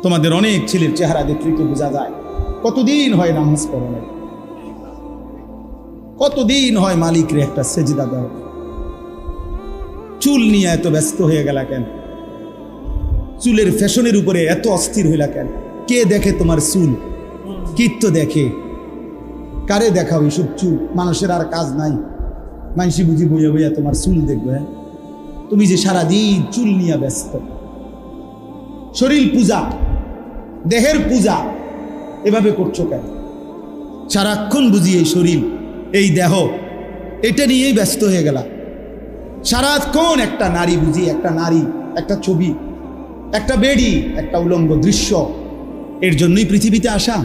তোমাদের অনেক ছেলের চেহারা দেখলেই তো বোঝা যায় কতদিন হয় নামাজ পড়ো নাই, কতদিন হয় মালিকের একটা সেজদা দাও। চুল নিয়ে এত ব্যস্ত হয়ে গেলা কেন? চুলের ফ্যাশনের উপরে এত অস্থির হইলা কেন? কে দেখে তোমার চুল? কীর্ত দেখে? কারে দেখাও এইসব চুল? মানুষের আর কাজ নাই, মানসি বুঝি বইয়া বইয়া তোমার চুল দেখবে। তুমি যে সারাদিন চুল নিয়ে ব্যস্ত, শরীর পূজা, দেহের পূজা এভাবে করছো কেন? সারাক্ষণ বুঝি এই শরীর, এই দেহ, এটা নিয়েই ব্যস্ত হয়ে গেলা। সারাক্ষণ একটা নারী বুঝি, একটা নারী, একটা ছবি, একটা বেড়ি, একটা উলঙ্গ দৃশ্য, এর জন্যই পৃথিবীতে আসা।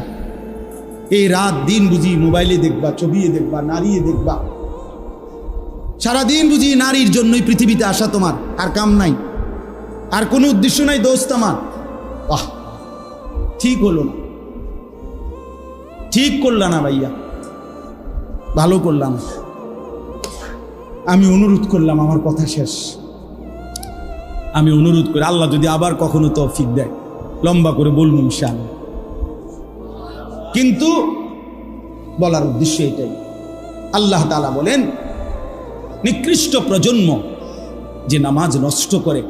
এই রাত দিন বুঝি মোবাইলে দেখবা, ছবিয়ে দেখবা, নারীয়ে দেখবা। সারাদিন বুঝি নারীর জন্যই পৃথিবীতে আসা তোমার, আর কাম নাই, আর কোনো উদ্দেশ্য নাই দোস্ত আমার। বাহ, ঠিক হলো না, ঠিক করলা না ভাইয়া, ভালো করলাম। আমি অনুরোধ করলাম, আমার কথা শেষ। আমি অনুরোধ করি, আল্লাহ যদি আবার কখনো তৌফিক দেয় লম্বা করে বলবো ইনশাআল্লাহ। কিন্তু বলার উদ্দেশ্য এটাই, আল্লাহ তাআলা বলেন নিকৃষ্ট প্রজন্ম যে নামাজ নষ্ট করে,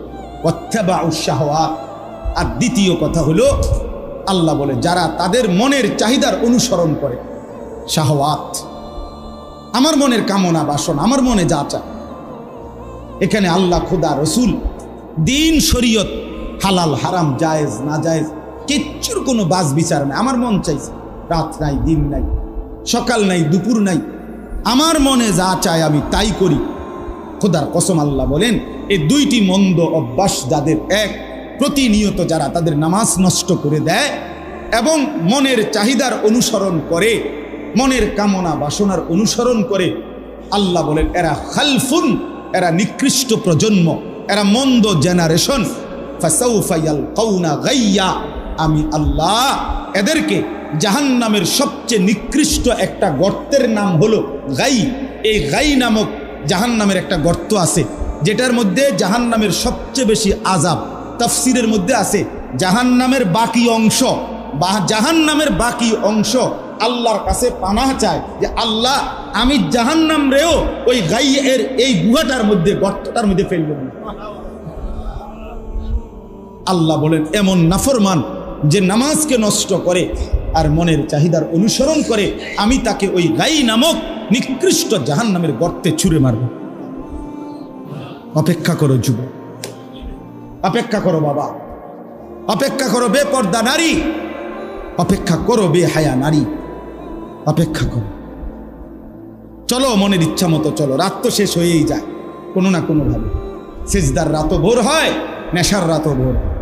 ওয়াত্তাবাউশ শাহওয়াত। আর দ্বিতীয় কথা হলো, আল্লাহ বলে যারা তাদের মনের চাহিদার অনুসরণ করে, শাহওয়াত, আমার মনের কামনা বাসনা, আমার মনে যা চায়। এখানে আল্লাহ, খোদা, রসুল, দিন, শরীয়ত, হালাল হারাম, জায়েজ না জায়েজ কিচ্ছুর কোনো বাজ বিচার নাই। আমার মন চাইছে, রাত নাই, দিন নাই, সকাল নাই, দুপুর নাই, আমার মনে যা চায় আমি তাই করি। খোদার কসম আল্লাহ বলেন, এই দুইটি মন্দ অভ্যাস যাদের, এক, প্রতিনিয়ত যারা তাদের নামাজ নষ্ট করে দেয় এবং মনের চাহিদার অনুসরণ করে, মনের কামনা বাসনার অনুসরণ করে, আল্লাহ বলেন এরা খালফুন, এরা নিকৃষ্ট প্রজন্ম, এরা মন্দ জেনারেশন। ফাসাউফা ইয়ালকাউনা গাইয়া, আমি আল্লাহ এদেরকে জাহান্নামের সবচেয়ে নিকৃষ্ট একটা গর্তের নাম হলো গাই। এই গাই নামক জাহান্নামের একটা গর্ত আছে, যেটার মধ্যে জাহান্নামের সবচেয়ে বেশি আযাব। তাফসীরের মধ্যে আছে জাহান্নামের বাকি অংশ, বা জাহান্নামের বাকি অংশ আল্লাহর কাছে পানাহ চায় যে আল্লাহ আমি জাহান্নাম রেও ওই গাই এর এই গুহাটার মধ্যে, গর্তটার মধ্যে ফেলব না। আল্লাহ বলেন এমন নাফরমান যে নামাজকে নষ্ট করে আর মনের চাহিদার অনুসরণ করে, আমি তাকে ওই গাই নামক নিকৃষ্ট জাহান্নামের গর্তে ছুঁড়ে মারব। অপেক্ষা করো যুবক, অপেক্ষা করো বাবা, অপেক্ষা করো বেপর্দা নারী, অপেক্ষা করো বেহায়া নারী, অপেক্ষা করো। চলো মনের ইচ্ছা মতো চলো, রাত তো শেষ হয়েই যায় কোনো না কোনো ভাবে। সিজদার রাতও ভোর হয়, নেশার রাতও ভোর হয়।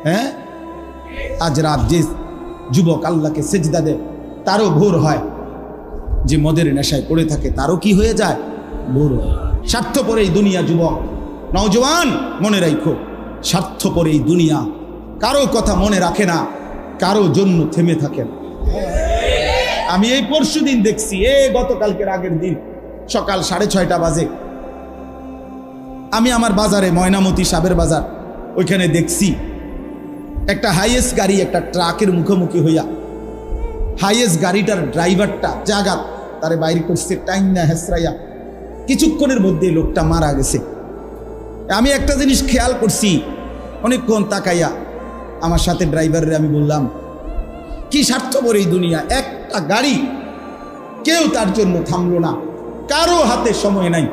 হ্যাঁ, আজ রাত যে যুবক আল্লাহকে সেজদা দেয় তারও ভোর হয়, যে মদের নেশায় পড়ে থাকে তারও কি হয়ে যায়, ভোর হয়। স্বার্থপর এই দুনিয়া যুবক, নওজওয়ান মনে রাখো, স্বার্থপর এই দুনিয়া, কারো কথা মনে রাখে না, কারো জন্য থেমে থাকে না। আমি এই পরশুদিন দেখছি, গতকালকের আগের দিন সকাল 6:30 বাজে আমি আমার বাজারে, ময়নামতি সাবের বাজার, ওইখানে দেখছি একটা হাইয়েস্ট গাড়ি একটা ট্রাকের মুখোমুখি হইয়া, হাইয়েস্ট গাড়িটার ড্রাইভারটা জাগাত তারে বাইরে করছে টাইম না হেসরাইয়া, কিছুক্ষণের মধ্যে লোকটা মারা গেছে। আমি একটা জিনিস খেয়াল করছি, অনেকক্ষণ তাকাইয়া আমার সাথে ড্রাইভারের আমি বললাম, কি স্বার্থপর এই দুনিয়া, একটা গাড়ি কেউ তার জন্য থামলো না, কারো হাতে সময় নাই,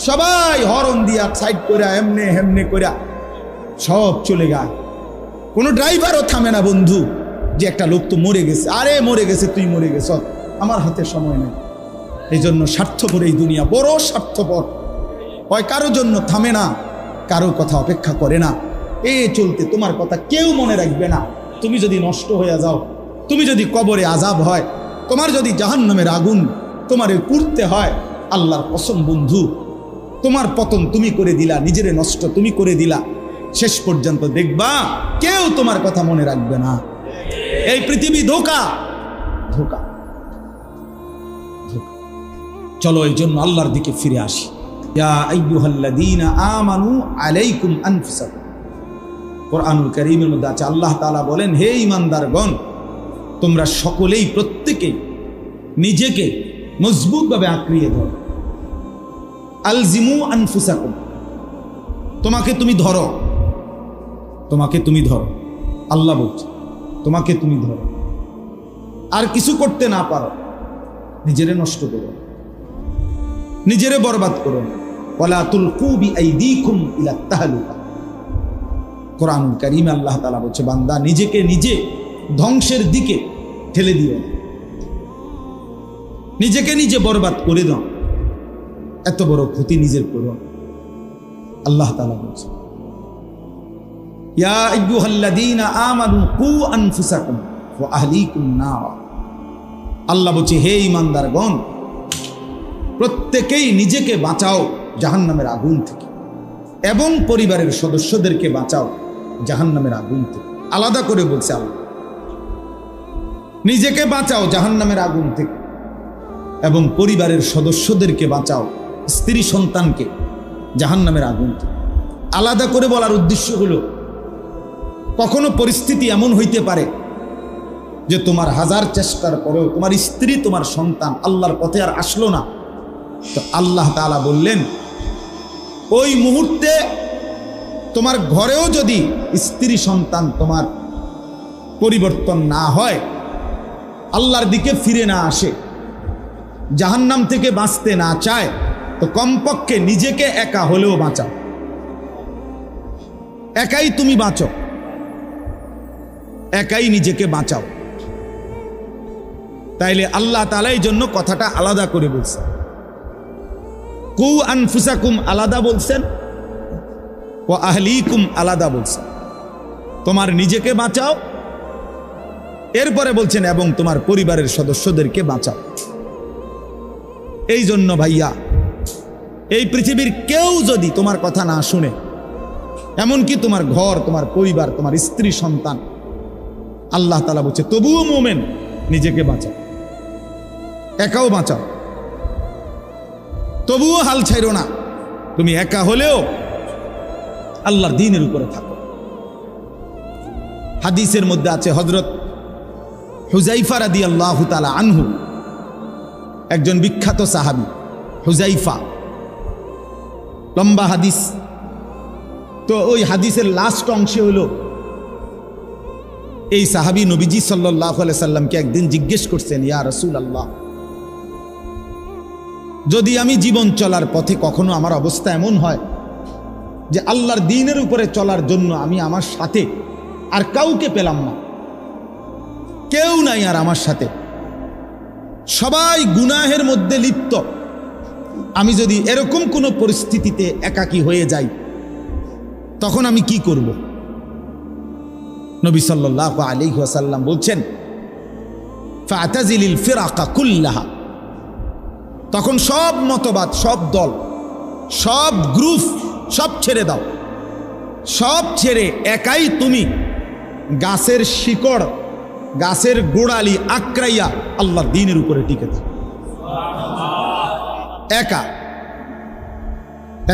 সবাই হরন দিয়া সাইড করে এমনে হেমনে করে সব চলে যায়, কোনো ড্রাইভারও থামে না বন্ধু, যে একটা লোক তো মরে গেছে, আরে মরে গেছে, তুই মরে গেছ, আমার হাতে সময় নেই। এই জন্য স্বার্থপর এই দুনিয়া, বড় স্বার্থপর, হয় কারো জন্য থামে না, কারো কথা অপেক্ষা করে না। চলতে তোমার কথা কেউ মনে রাখবে না। তুমি যদি নষ্ট হয়ে যাও, তুমি যদি কবরে আযাব হয়, তোমার যদি জাহান্নামের আগুন তোমারে পুড়তে হয়, আল্লাহর কসম বন্ধু, তোমার পতন তুমি করে দিলা, নিজেরে নষ্ট তুমি করে দিলা, শেষ পর্যন্ত দেখবা কেউ তোমার কথা মনে রাখবে না। এই পৃথিবী ধোঁকা, ধোঁকা, ধোঁকা। চলো এই জন্য আল্লাহর দিকে ফিরে আসি। ইয়া আইয়ুহাল্লাযীনা আমানু আলাইকুম আনফুসাকুম, কোরআনুল কারীমের মধ্যে আছে, আল্লাহ তাআলা বলেন, হে ঈমানদারগণ, তোমরা সকলেই প্রত্যেকেই নিজেকে মজবুতভাবে আঁকড়িয়ে ধরো। আলজিমু আনফুসাকুম, তোমাকে তুমি ধরো, তোমাকে তুমি ধরো। আল্লাহ বলছে তোমাকে তুমি ধরো। আর কিছু করতে না পারো, নিজেরে নষ্ট করো, নিজেরে বরবাদ করো। ওয়ালা তুলকু বিআইদিকুম ইলা তাহলুকা। কোরআনুল কারীমে আল্লাহ তাআলা বলছে, বান্দা নিজেকে নিজে ধ্বংসের দিকে ঠেলে দিও না, নিজেকে নিজে বরবাদ করে দাও, এত বড় ক্ষতি নিজের করো। আল্লাহ তাআলা বলছে, ইয়া আইয়ুহাল্লাযীনা আমানু কু আনফুসাকুম ওয়া আহলিকুম নার। আল্লাহ বলছে, হে ঈমানদারগণ, প্রত্যেকেই নিজেকে বাঁচাও জাহান্নামের আগুন থেকে এবং পরিবারের সদস্যদেরকে বাঁচাও জাহান্নামের আগুন থেকে। আলাদা করে বলছে আল্লাহ, নিজেকে বাঁচাও জাহান্নামের আগুন থেকে এবং পরিবারের সদস্যদেরকে বাঁচাও, স্ত্রী সন্তানকে জাহান্নামের আগুন থেকে। আলাদা করে বলার উদ্দেশ্য হলো, কখনো পরিস্থিতি এমন হইতে পারে যে তোমার হাজার চেষ্টার পরেও তোমার স্ত্রী, তোমার সন্তান আল্লাহর পথে আর আসলো না। তো আল্লাহ তাআলা বললেন, ওই মুহূর্তে তোমার ঘরেও যদি স্ত্রী সন্তান তোমার পরিবর্তন না হয়, আল্লাহর দিকে ফিরে না আসে, জাহান্নাম থেকে বাঁচতে না চায়, তো কমপক্ষে নিজেকে একা হলেও বাঁচাও। একাই তুমি বাঁচো, একাই নিজেকে বাঁচাও। তাইলে আল্লাহ তাআলা এই জন্য কথাটা আলাদা করে বলছেন। কু আনফুসাকুম আলাদা বলছেন, ও আহলিকুম আলাদা বলছেন। তোমার নিজেকে বাঁচাও, এরপরে বলছেন এবং তোমার পরিবারের সদস্যদেরকে বাঁচাও। এই জন্য ভাইয়া, এই পৃথিবীর কেউ যদি তোমার কথা না শুনে, এমনকি তোমার ঘর, তোমার পরিবার, তোমার স্ত্রী সন্তান, আল্লাহ তাআলা বলছে তবুও মুমিন নিজেকে বাঁচাও, একাও বাঁচাও, তবুও হাল ছাইরো না। তুমি একা হলেও আল্লাহর দ্বীনের উপরে থাকো। হাদিসের মধ্যে আছে, হযরত হুযায়ফা রাদিয়াল্লাহু তাআলা আনহু, একজন বিখ্যাত সাহাবী হুযায়ফা, লম্বা হাদিস। তো ওই হাদিসের লাস্ট অংশে হলো, এই সাহাবী নবীজি সাল্লাল্লাহু আলাইহি সাল্লামকে একদিন জিজ্ঞেস করছেন, ইয়া রাসূলুল্লাহ, যদি আমি জীবন চলার পথে কখনো আমার অবস্থা এমন হয় যে আল্লাহর দ্বীনের উপরে চলার জন্য আমি আমার সাথে আর কাউকে পেলাম না, কেউ নাই আর আমার সাথে, সবাই গুনাহের মধ্যে লিপ্ত, আমি যদি এরকম কোনো পরিস্থিতিতে একাকী হয়ে যাই, তখন আমি কি করব? নবী সাল্লাল্লাহু আলাইহি ওয়াসাল্লাম বলছেন, ফাতাজিলিল ফিরাকা কুল্লাহা। তখন সব মতবাদ, সব দল, সব গ্রুপ সব ছেড়ে দাও, সব ছেড়ে একাই তুমি গাছের শিকড়, গাছের গোড়ালি আঁকড়াইয়া আল্লাহর দ্বীনের উপরে টিকে থাকো। একা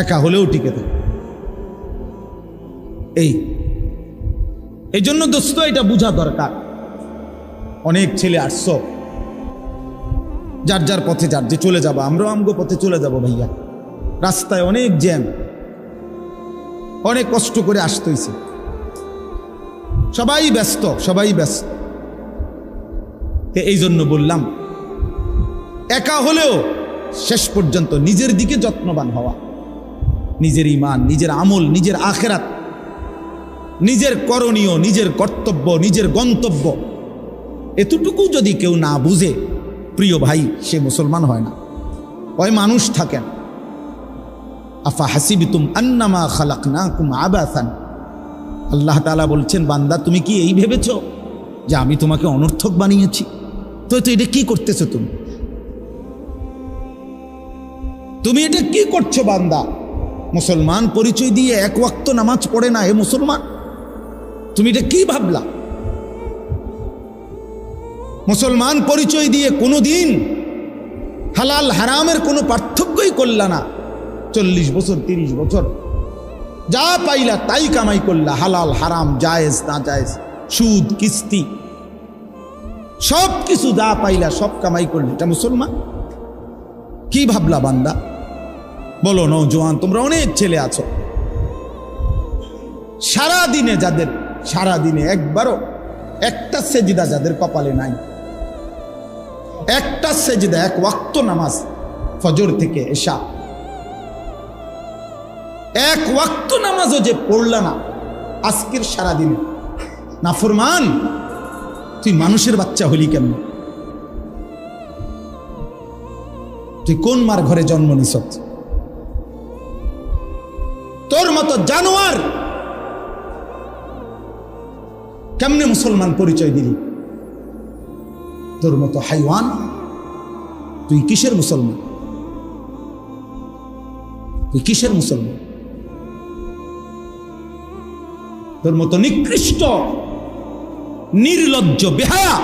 একা হলেও টিকে থাকো। এই জন্য দোস্ত, এটা বোঝা দরকার। অনেক ছেলে আসছো, যার যার পথে যার যে চলে যাবো, আমরাও আমগো পথে চলে যাব ভাইয়া। রাস্তায় অনেক জ্যাম, অনেক কষ্ট করে আসতে হইছে, সবাই ব্যস্ত, সবাই ব্যস্ত। এই জন্য বললাম, একা হলেও শেষ পর্যন্ত নিজের দিকে যত্নবান হওয়া, নিজের ঈমান, নিজের আমল, নিজের আখিরাত, নিজের করণীয়, নিজের কর্তব্য, নিজের গন্তব্য, এতটুকু যদি কেউ না বুঝে, প্রিয় ভাই, সে মুসলমান হয় না, ওই মানুষ থাকেন। আফা হাসিবতুম আন্নামা খালাকনাকুম আবাসান। আল্লাহ তাআলা বলছেন, বান্দা তুমি কি এই ভেবেছ যে আমি তোমাকে অনর্থক বানিয়েছি? তো এটা কি করতেছো তুমি? তুমি এটা কি করছো বান্দা? মুসলমান পরিচয় দিয়ে এক ওয়াক্ত নামাজ পড়ে না, এ মুসলমান? তুমি এটা কি ভাবলা? মুসলমান পরিচয় দিয়ে কোনোদিন হালাল হারামের কোনো পার্থক্যই করলা না। 40 বছর 30 বছর যা পাইলা তাই কামাই করলা, হালাল হারাম জায়েজ না জায়েজ, সুদ কিস্তি সব কিছু যা পাইলা সব কামাই করলে, এটা মুসলমান? কি ভাবলা বান্দা? বলো নওজোয়ান, তোমরা অনেক ছেলে আছো, সারাদিনে যাদের সারাদিনে একবারও একটা সেজদা যাদের কপালে নাই, একটা সেজদা, এক ওয়াক্ত নামাজ ফজর থেকে এশা, এক ওয়াক্ত নামাজও যে পড়লা না আজকের সারাদিনে, নাফরমান, তুই মানুষের বাচ্চা হলি কেমন? তুই কোন মার ঘরে জন্ম নিস? তোর মতো জানোয়ার কেমনে মুসলমান পরিচয় দিলি? তোর মতো হাইওয়ান, তুই কিসের মুসলমান? তুই কিসের মুসলমান? তোর মতো নিকৃষ্ট নির্লজ্জ বেহায়া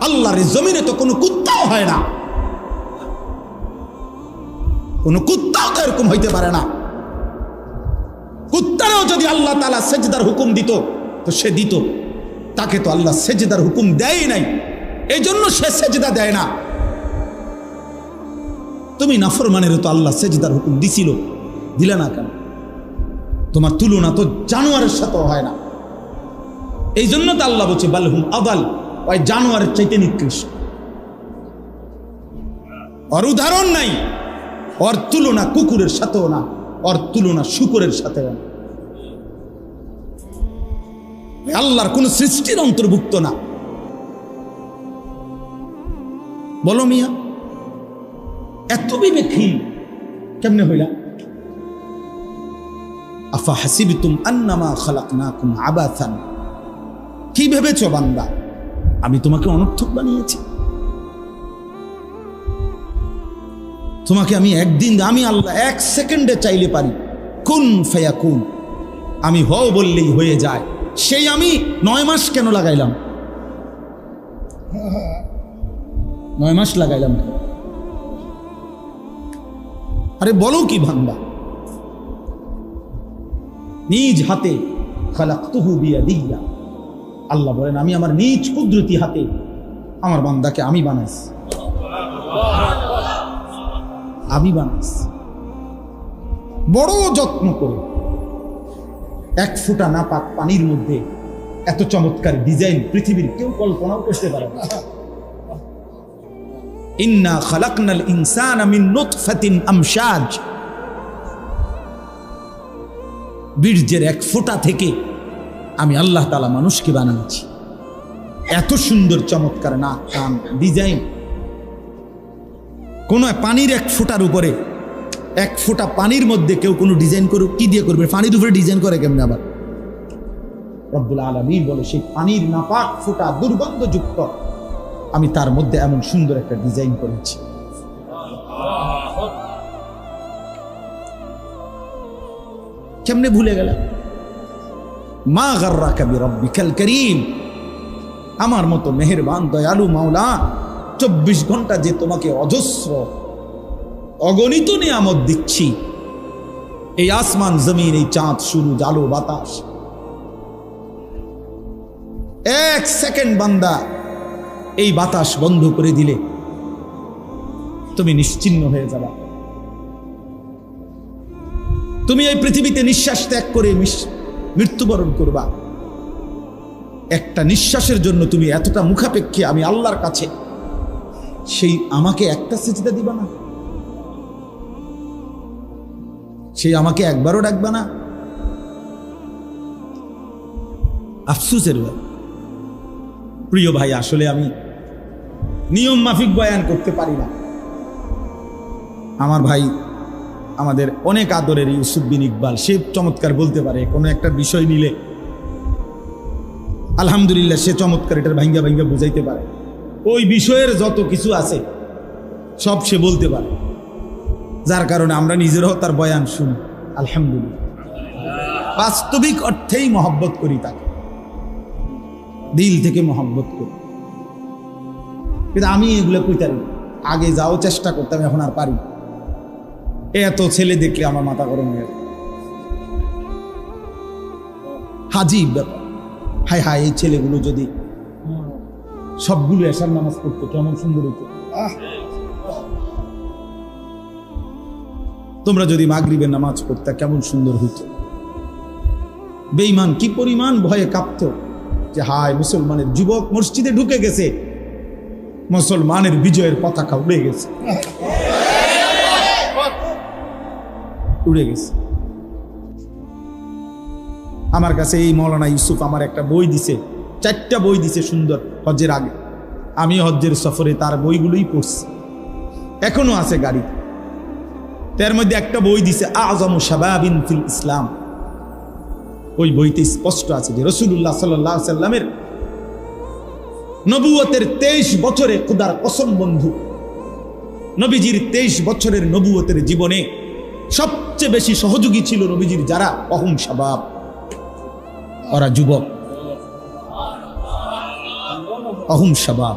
আল্লাহর জমিনে তো কোনো কুত্তাও হয় না, কোনো কুত্তাও তো এরকম হইতে পারে না। কুত্তারাও যদি আল্লাহ তাআলা সেজদার হুকুম দিত তো সে দিত, তাকে তো আল্লাহ সেজদার হুকুম দেয় নাই, এই জন্য সে সেজদা দেয় না। তুমি নাফরমানের তো আল্লাহ সেজদার হুকুম দিছিল, দিলে না কেন? তোমার তুলনা তো জানোয়ারের সাথেও হয় না, এই জন্য তো আল্লাহ বলছে বালহুম আদাল, ওই জানোয়ারের চাইতে নিকৃষ্ট। ওর উদাহরণ নাই, ওর তুলনা কুকুরের সাথেও না, ওর তুলনা শুকরের সাথেও না। আল্লাহর কোন সৃষ্টির অন্তর্ভুক্ত না। বলো মিয়া, এত বিবেকহীন কেমনে হইলা? আফা হাসিবতুম আন্নামা খালাকনাকুম আবাসান, কি ভেবেছো বান্দা আমি তোমাকে অনর্থক বানিয়েছি? তোমাকে আমি একদিন, আমি আল্লাহ এক সেকেন্ডে চাইলে পারি, কুন ফায়াকুন, আমি হও বললেই হয়ে যায়। সেই আমি 9 মাস কেন লাগাইলাম? 9 মাস লাগাইলাম কেন? আরে বলো কি বান্দা? নিজ হাতে খালাকতুহু বিয়াদিয়া, আল্লাহ বলেন আমি আমার নিজ কুদরতি হাতে আমার বান্দাকে আমি বানাইছি, আমি বানাইছি বড় যত্ন করে। এক ফোঁটা নাপাক পানির মধ্যে এত চমৎকার ডিজাইন পৃথিবীর কেউ কল্পনাও করতে পারে না। ইন্না খালাকনাল ইনসানা মিন নুতফাতিন আমশাজ, বীর্যের এক ফোঁটা থেকে আমি আল্লাহ তাআলা মানুষকে বানিয়েছি। এত সুন্দর চমৎকার নাক কান ডিজাইন। কোন পানির এক ফোঁটার উপরে, এক ফোঁটা পানির মধ্যে কেউ কোনো ডিজাইন করুক, কি দিয়ে করবে? পানির উপরে ডিজাইন করে কেমনে? আবার রব্বুল আলামিন বলে সেই পানির নাপাক ফোঁটা দুর্গন্ধযুক্ত, আমি তার মধ্যে এমন সুন্দর একটা ডিজাইন করেছি। কেমনে ভুলে গেল? মা গাররাকা বিরব্বিকাল কারীম, আমার মতো মেহেরবান দয়ালু মাওলা 24 ঘন্টা যে তোমাকে অজস্র অগণিত নিয়ামত দিচ্ছি, এই আসমান জমিন, এই চাঁদ সূরজ আলো বাতাস, এক সেকেন্ড বান্দা এই বাতাস বন্ধ করে দিলে তুমি নিশ্চিহ্ন হয়ে যাবা। তুমি এই পৃথিবীতে নিঃশ্বাস ত্যাগ করে মৃত্যুবরণ করবা। একটা নিঃশ্বাসের জন্য তুমি এতটা মুখাপেক্ষী আমি আল্লাহর কাছে, সেই আমাকে একটা সিজদা দিবা না? সেই আমাকে একবারও ডাকবা না? আফসোসের ভাই, প্রিয় ভাই, আসলে আমি নিয়ম মাফিক বয়ান করতে পারি না। আমার ভাই, আমাদের অনেক আদরের ইউসুফ বিন ইকবাল, সে চমৎকার বলতে পারে। কোনো একটা বিষয় নিলে আলহামদুলিল্লাহ সে চমৎকার এটার ভাঙ্গা ভাঙ্গা বুঝাইতে পারে। ওই বিষয়ের যত কিছু আছে সব সে বলতে পারে, যার কারণে আমরা নিজেরাও তার বয়ান শুনি। আলহামদুলিল্লাহ, বাস্তবিক অর্থেই মহব্বত করি তাকে, দিল থেকে মহব্বত করি। কিন্তু আমি এগুলো কইতারি, আগে যাও চেষ্টা করতাম, এখন আর পারি। এত ছেলে দেখলে আমার মাথা গরম হয়ে যায়। হাজিব ব্যাপার। হায় হায়, এই ছেলেগুলো যদি সবগুলো এশার নামাজ পড়তো কেমন সুন্দর হতো। তোমরা যদি মাগরিবের নামাজ পড়তে কেমন সুন্দর হইতো। বেঈমান কি পরিমাণ ভয়ে কাঁপত যে হায়, মুসলমানের যুবক মসজিদে ঢুকে গেছে, মুসলমানের বিজয়ের পতাকা উড়ে গেছে, উড়ে গেছে। আমার কাছে এই মৌলানা ইউসুফ আমার একটা বই দিছে, 4টা বই দিছে সুন্দর, হজ্জের আগে। আমি হজ্জের সফরে তার বইগুলোই পড়ছি, এখনো আছে গাড়ি। তার মধ্যে একটা বই দিছে আযমু শাবাবিন ফিল ইসলাম। ওই বইতে স্পষ্ট আছে যে রাসূলুল্লাহ সাল্লাল্লাহু আলাইহি সাল্লামের নবুয়তের 23 বছরে, খোদার কসম বন্ধু, নবীজির 23 বছরের নবুয়তের জীবনে সবচেয়ে বেশি সহযোগী ছিল নবীজির যারা, অহুম শাবাব, ওরা যুবক, অহুম শাবাব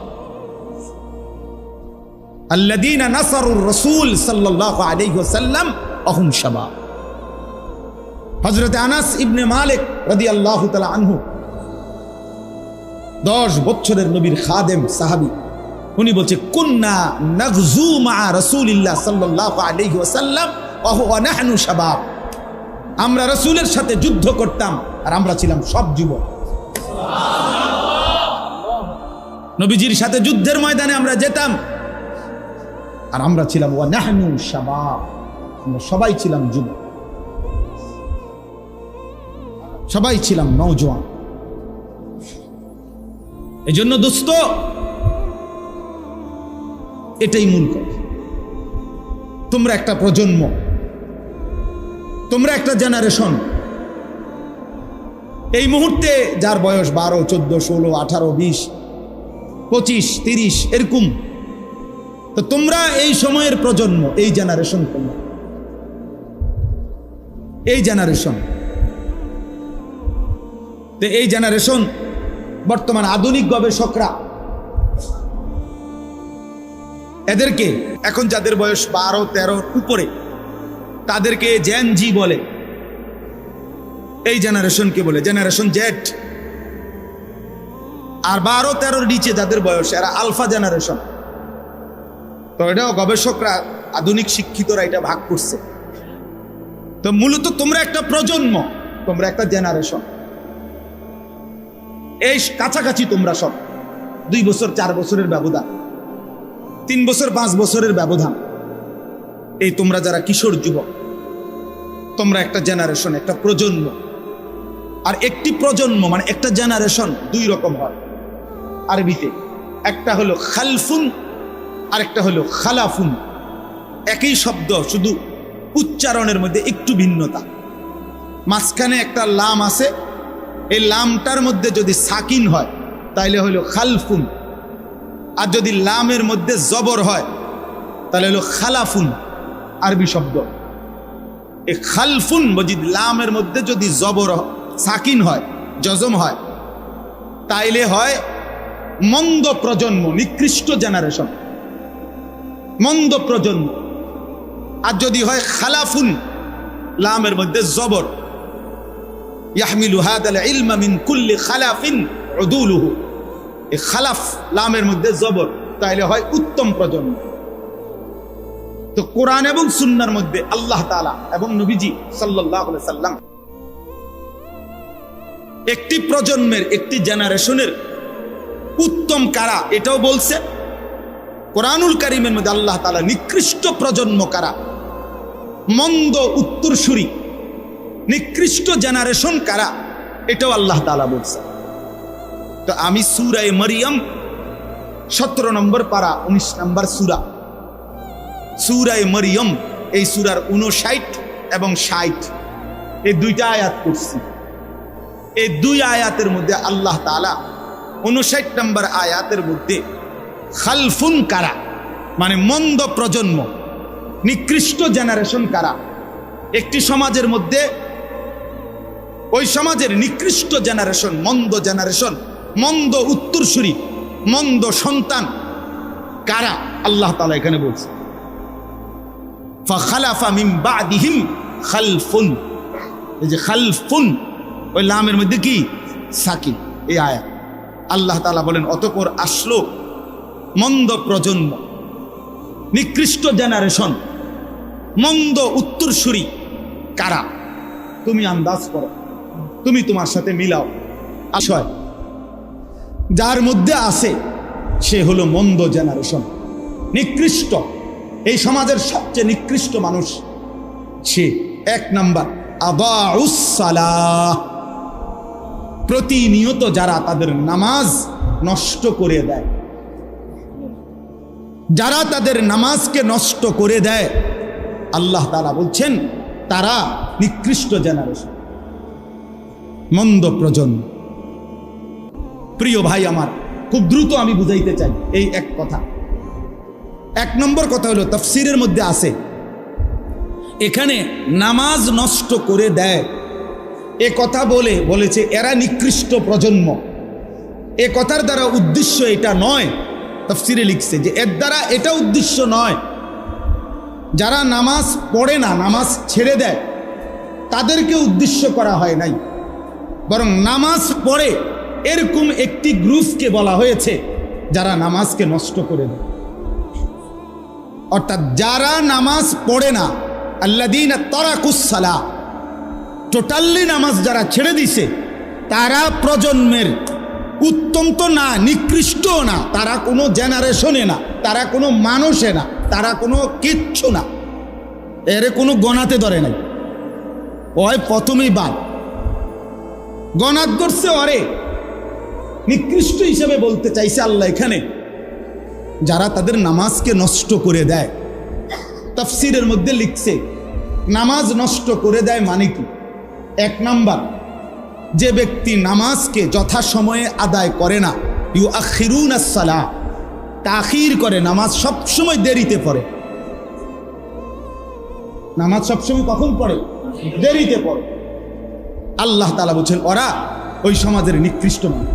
আল্লাযীনা নাসারুর রাসূল সাল্লাল্লাহু আলাইহি ওয়াসাল্লাম, অহুম শাবাব। হযরত আনাস ইবনে মালিক রাদিয়াল্লাহু তাআলা আনহু 10 বছরের নবীর খাদেম সাহাবী, উনি বলছে কুন্না নাগজু মা রাসূলিল্লাহ সাল্লাল্লাহু আলাইহি ওয়াসাল্লাম ওয়া হুয়া নাহনু শাবাব। আমরা রাসূলের সাথে যুদ্ধ করতাম আর আমরা ছিলাম সব যুবক। নবীজির সাথে যুদ্ধের ময়দানে আমরা যেতাম আর আমরা ছিলাম ওয়া নাহনু শাবাব, আমরা সবাই ছিলাম যুবক, সবাই ছিলাম নওজোয়ান। এজন্য দোস্ত, এটাই মূল কথা। তোমরা একটা প্রজন্ম, তোমরা একটা জেনারেশন। এই মুহূর্তে যার বয়স 12, 14, 16, 18, 20, 25, 30 এরকম, তো তোমরা এই সময়ের প্রজন্ম, এই জেনারেশন, তোমরা এই জেনারেশন। তো এই জেনারেশন বর্তমান আধুনিক গবেষকরা এদেরকে, এখন যাদের বয়স 12, 13 উপরে, তাদেরকে জেন জি বলে। এই জেনারেশনকে বলে জেনারেশন জেড। আর 12, 13 নিচে যাদের বয়স, এরা আলফা জেনারেশন। তো এটাও গবেষকরা, আধুনিক শিক্ষিতরা এটা ভাগ করছে। তো মূলত তোমরা একটা প্রজন্ম, তোমরা একটা জেনারেশন। এই কাছাকাছি তোমরা সব 2 বছর 4 বছরের ব্যবধান, 3 বছর 5 বছরের ব্যবধান। এই তোমরা যারা কিশোর যুবক, তোমরা একটা জেনারেশন, একটা প্রজন্ম। আর একটি প্রজন্ম মানে একটা জেনারেশন 2 রকম হয় আরবিতে। একটা হলো খালফুন আর একটা হলো খালাফুন। একই শব্দ, শুধু উচ্চারণের মধ্যে একটু ভিন্নতা। মাঝখানে একটা লাম আছে, এই লামটার মধ্যে যদি সাকিন হয় তাহলে হলো খালফুন, আর যদি লামের মধ্যে জবর হয় তাহলে হলো খালাফুন, আরবি শব্দ। এই খালফুন মজিদ লামের মধ্যে যদি জবর সাকিন হয়, জজম হয়, তাইলে হয় মন্দ প্রজন্ম, নিকৃষ্ট জেনারেশন, মন্দ প্রজন্ম। আর যদি হয় খালাফুন, লামের মধ্যে জবর, ইয়াহমিলু হাদাল ইলমা মিন কুল্লি খালাফিন উদুলুহু, এই খালাফ লামের মধ্যে জবর, তাইলে হয় উত্তম প্রজন্ম। তো কোরআন এবং সুন্নাহর মধ্যে আল্লাহ তাআলা এবং নবীজি সাল্লাল্লাহু আলাইহি সাল্লাম একটি প্রজন্মের, একটি জেনারেশনের উত্তম কারা এটাও বলছে। কোরআনুল কারীমের মধ্যে আল্লাহ তাআলা নিকৃষ্ট প্রজন্ম কারা, মন্দ উত্তরসূরি, নিকৃষ্ট জেনারেশন কারা, এটাও আল্লাহ তাআলা বলছে। তো আমি সূরা মরিয়ম 17 নম্বর পারা 19 নম্বর সূরা, সূরা মরিয়ম, এই সূরার 59 এবং 60 এই 2টা আয়াত পড়ছি। এই 2 আয়াতের মধ্যে আল্লাহ তাআলা 59 নম্বর আয়াতের মধ্যে খালফুন কারা মানে মন্দ প্রজন্ম, নিকৃষ্ট জেনারেশন কারা, একটি সমাজের মধ্যে ওই সমাজের নিকৃষ্ট জেনারেশন, মন্দ জেনারেশন, মন্দ উত্তরসূরি, মন্দ সন্তান কারা, আল্লাহ তাআলা এখানে বলছে ফাখালাফা মিন বাদিহিম খালফুন। এই যে খালফুন, ওই লামের মধ্যে কি সাকিন, এই আয়াত। আল্লাহ তাআলা বলেন অতঃপর আসলো মন্দ প্রজন্ম, নিকৃষ্ট জেনারেশন, মন্দ উত্তরসূরি। কারা? তুমি আন্দাজ করো, তুমি তোমার সাথে মিলাও। আশয় যার মধ্যে আছে সে হলো মন্দ জেনারেশন, নিকৃষ্ট, এই সমাজের সবচেয়ে নিকৃষ্ট মানুষ সে। এক নাম্বার আদাউস সালাহ, প্রতিনিয়ত যারা তাদের নামাজ নষ্ট করে দেয়, যারা তাদের নামাজকে নষ্ট করে দেয়, আল্লাহ তাআলা বলছেন তারা নিকৃষ্ট জেনারেশন, মন্দ প্রজন্ম। প্রিয় ভাই আমার, খুব দ্রুত আমি বুঝাইতে চাই এই এক কথা। এক নম্বর কথা হলো তাফসীরের মধ্যে আছে, এখানে নামাজ নষ্ট করে দেয় এ কথা বলেছে এরা নিকৃষ্ট প্রজন্ম। এ কথার দ্বারা উদ্দেশ্য এটা নয়, তাফসীরে লিখছে যে এর দ্বারা এটা উদ্দেশ্য নয় যারা নামাজ পড়ে না, নামাজ ছেড়ে দেয়, তাদেরকে উদ্দেশ্য করা হয় নাই, বরং নামাজ পড়ে এরকম একটি গ্রুপকে বলা হয়েছে যারা নামাজকে নষ্ট করে দেয়। অর্থাৎ যারা নামাজ পড়ে না, আল্লাযীনা তারাকুস সালাহ, টোটালি নামাজ যারা ছেড়ে দিছে, তারা প্রজন্মের উত্তম তো না, নিকৃষ্টও না, তারা কোনো জেনারেশনে না, তারা কোনো মানুষে না, তারা কোনো কিচ্ছু না, এর কোনো গণাতে ধরে নাই। ওই প্রথমেই বাদ গণাত ধরছে, অরে নিকৃষ্ট হিসেবে বলতে চাইছে আল্লাহ এখানে যারা তাদের নামাজকে নষ্ট করে দেয়। তাফসীরের মধ্যে লিখছে নামাজ নষ্ট করে দেয় মানে কি? এক নাম্বার, যে ব্যক্তি নামাজকে যথাসময়ে আদায় করে না, ইউআখিরুনাস সালাহ, তাখির করে, নামাজ সবসময় দেরিতে পড়ে। নামাজ সবসময় কখন পড়ে? দেরিতে পড়ে। আল্লাহ তাআলা বলছেন ওরা ওই সমাজের নিকৃষ্ট মানুষ।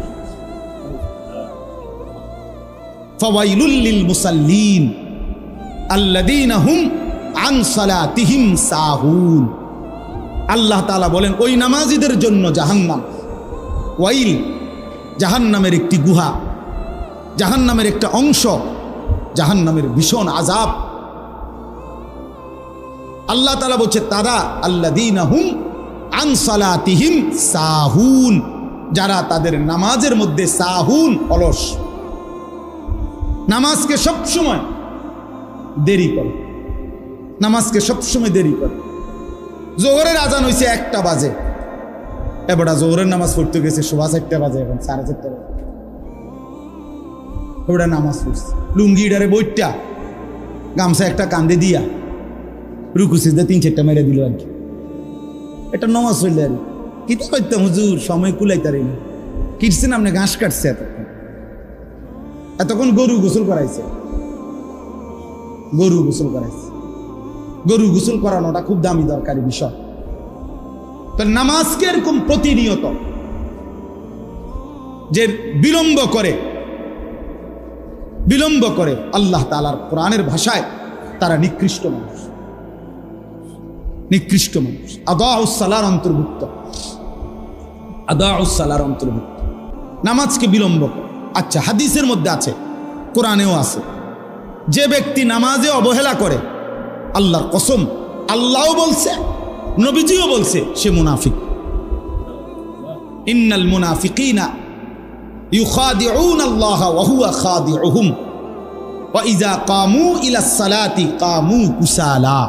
ফাওয়াইলুল লিল মুসাল্লিন আল্লাযীনা হুম আন সালাতিহিম সাহুন। আল্লাহ তাআলা বলেন ওই নামাজীদের জন্য জাহান্নাম। ওয়াইল জাহান্নামের একটি গুহা, জাহান্নামের একটা অংশ, জাহান্নামের ভীষণ আযাব। আল্লাহ তাআলা বলছে তারা আল্লাযীনা হুম আন সালাতিহিম সাহুন, যারা তাদের নামাজের মধ্যে সাহুন, অলস, নামাজকে সবসময় দেরি করে, নামাজকে সবসময় দেরি করে। জোহরের আজান হয়েছে 1টা বাজে, এবার জোহরের নামাজ পড়তে গেছে 4:15 বাজে, এখন 4:30 বাজে, ওটা নামাজ পড়ছে লুঙ্গিটারে বইটা গামছা একটা কান্দে দিয়া রুকু সিজদা 3-4টা মেরে দিল আর কি। এটা নামাজ হইলে আর কি করতাম হুজুর, সময় কুলাইতারি না। কিটছেন আপনি, ঘাস কাটছে, এতক্ষণ গরু গোসল করাইছে, গরু গোসল করাইছে। গরু গোসল করানোটা খুব দামি দরকারি বিষয়। তো নামাজকে এরকম প্রতিনিয়ত যে বিলম্ব করে আল্লাহ তাআলার কোরআনের ভাষায় তারা নিকৃষ্ট মানুষ, নিকৃষ্ট মানুষ। আদাউস সালার অন্তর্ভুক্ত, আদাউস সালার অন্তর্ভুক্ত, নামাজকে বিলম্ব করে। আচ্ছা, হাদিসের মধ্যে আছে, কোরআনেও আছে, যে ব্যক্তি নামাজে অবহেলা করে, আল্লাহর কসম, আল্লাহও বলছে, নবীজিও বলছে, সে মুনাফিক। ইন্নাল মুনাফিকিনা ইউখাদিউনা আল্লাহ ওয়া হুয়া খাদিউহুম ওয়া ইযা কামু ইলাস সালাতি কামু কুসালা।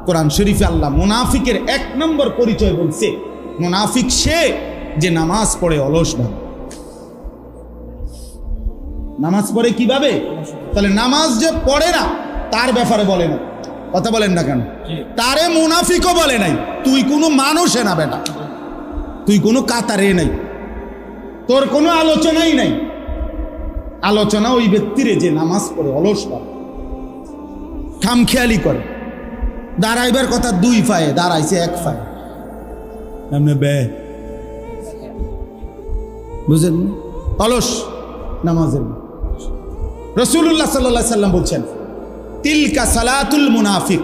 কোরআন শরীফে আল্লাহ মুনাফিকের 1 নম্বর পরিচয় বলছে, মুনাফিক সে যে নামাজ পড়ে অলসভাবে। নামাজ পড়ে কিভাবে? তাহলে নামাজ যে পড়ে না তার ব্যাপারে বলে না, কথা বলেন না কেন? তারে মুনাফিকও বলে নাই। তুই কোনো মানুষে না বেটা, তুই কোনো কাতারে নাই, তোর কোনো আলোচনাই নাই। আলোচনা ওই ব্যক্তিরে যে নামাজ পড়ে অলসভাবে, খামখেয়ালি করে, দাঁড়াইবার কথা 2 পায়ে, দাঁড়াইছে 1 পায়ে, বুঝলেন? অলস নামাজের। রাসূলুল্লাহ সাল্লাল্লাহু আলাইহি সাল্লাম বলছেন তিলকা সালাতুল মুনাফিক,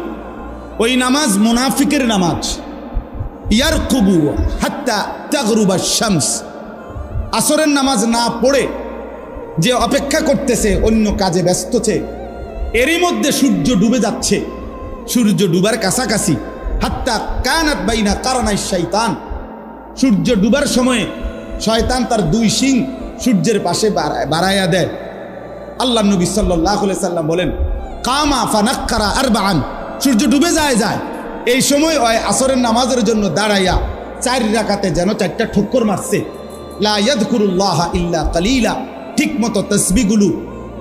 ওই নামাজ মুনাফিকের নামাজ। ইয়ারকুবু হাত্তা তাগরুবা শামস, আসরের নামাজ না পড়ে যে অপেক্ষা করতেছে, অন্য কাজে ব্যস্ত আছে, এরই মধ্যে সূর্য ডুবে যাচ্ছে। সূর্য ডুবার কাছাকাছি, হাত্তা কানাত বাইনা কারনাই শয়তান, সূর্য ডুবার সময়ে শয়তান তার দুই শিং সূর্যের পাশে বাড়াইয়া দেয়। আল্লাহ নবী সাল্লাল্লাহু আলাইহি সাল্লাম বলেন, কামা ফানাক্কারা আরবাআন, সূর্য ডুবে যায় এই সময় ওই আসরের নামাজের জন্য দাঁড়াইয়া 4 রাকাতে যেন 4টা ঠক্কর মারছে। লা ইয়াযকুরুল্লাহ ইল্লা কালিলা, ঠিক মতো তাসবিহগুলো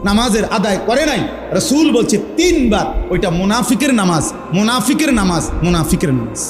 নামাজের আদায় করে নাই। রাসূল বলছে 3 বার ওইটা মুনাফিকের নামাজ, মুনাফিকের নামাজ, মুনাফিকের নামাজ।